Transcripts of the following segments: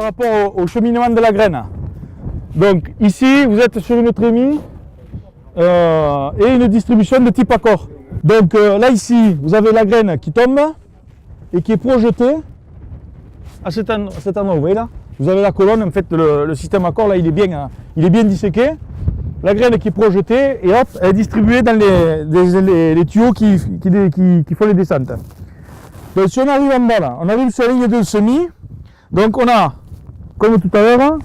rapport au cheminement de la graine. Donc ici, vous êtes sur une trémie et une distribution de type accord. Donc là ici, vous avez la graine qui tombe et qui est projetée à cet endroit. Vous voyez là, vous avez la colonne, en fait le système accord là il est bien disséqué. La graine qui est projetée et hop, elle est distribuée dans les tuyaux qui font les descentes. Donc si on arrive en bas là, on arrive sur la ligne de semis, donc on a, comme tout à l'heure,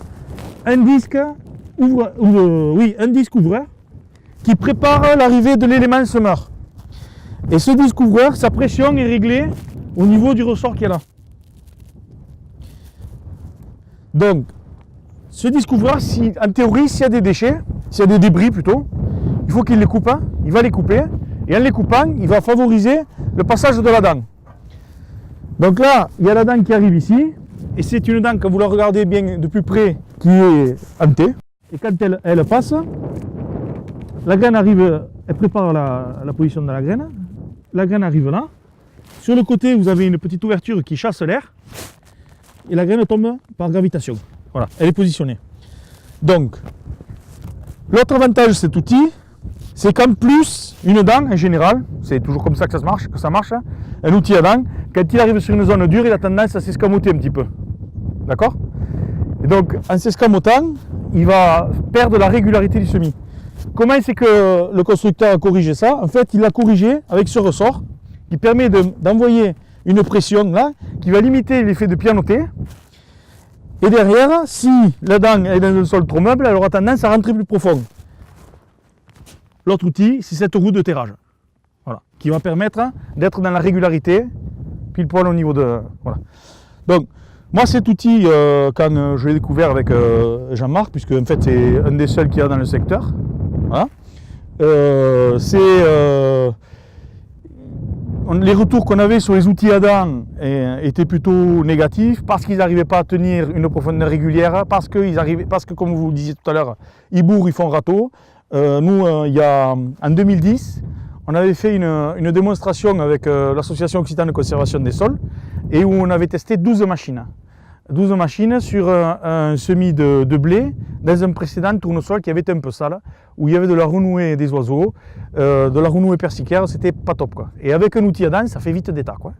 un disque ouvreur qui prépare l'arrivée de l'élément semeur. Et ce disque ouvreur, sa pression est réglée au niveau du ressort qui est là. Donc, ce disque ouvreur, en théorie, s'il y a des déchets, s'il y a des débris plutôt, il faut qu'il les coupe, il va les couper, et en les coupant, il va favoriser le passage de la dent. Donc là, il y a la dent qui arrive ici, et c'est une dent, quand vous la regardez bien de plus près, qui est hantée. Et quand elle passe, la graine arrive, elle prépare la position de la graine arrive là. Sur le côté, vous avez une petite ouverture qui chasse l'air, et la graine tombe par gravitation. Voilà, elle est positionnée. Donc, l'autre avantage de cet outil, c'est qu'en plus, une dent, en général, c'est toujours comme ça que ça marche, un outil à dent, quand il arrive sur une zone dure, il a tendance à s'escamoter un petit peu. D'accord? Et donc, en s'escamotant, il va perdre la régularité du semis. Comment c'est que le constructeur a corrigé ça? En fait, il l'a corrigé avec ce ressort qui permet d'envoyer une pression là, qui va limiter l'effet de pianoter. Et derrière, si la dent est dans un sol trop meuble, elle aura tendance à rentrer plus profond. L'autre outil, c'est cette roue de terrage, voilà, qui va permettre d'être dans la régularité, pile poil au niveau de... Voilà. Donc, moi cet outil, quand je l'ai découvert avec Jean-Marc, puisque en fait c'est un des seuls qu'il y a dans le secteur, voilà, les retours qu'on avait sur les outils à dents étaient plutôt négatifs parce qu'ils n'arrivaient pas à tenir une profondeur régulière, parce que comme vous le disiez tout à l'heure, ils bourrent, ils font râteau. Nous, en 2010, on avait fait une démonstration avec l'association Occitane de conservation des sols et où on avait testé 12 machines. 12 machines sur un semis de blé dans un précédent tournesol qui avait été un peu sale, où il y avait de la renouée des oiseaux, de la renouée persicaire, c'était pas top quoi. Et avec un outil à dents, ça fait vite des tas quoi.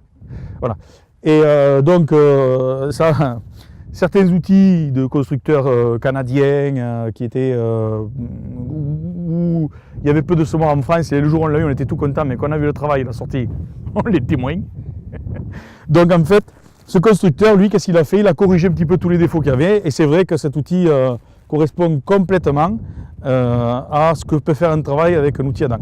Voilà. Et donc certains outils de constructeurs canadiens qui étaient où il y avait peu de semoirs en France et le jour où on l'a eu, on était tout content, mais quand on a vu le travail, la sortie, on l'était moins. Donc en fait, ce constructeur, lui, qu'est-ce qu'il a fait? Il a corrigé un petit peu tous les défauts qu'il y avait, et c'est vrai que cet outil correspond complètement à ce que peut faire un travail avec un outil à dents.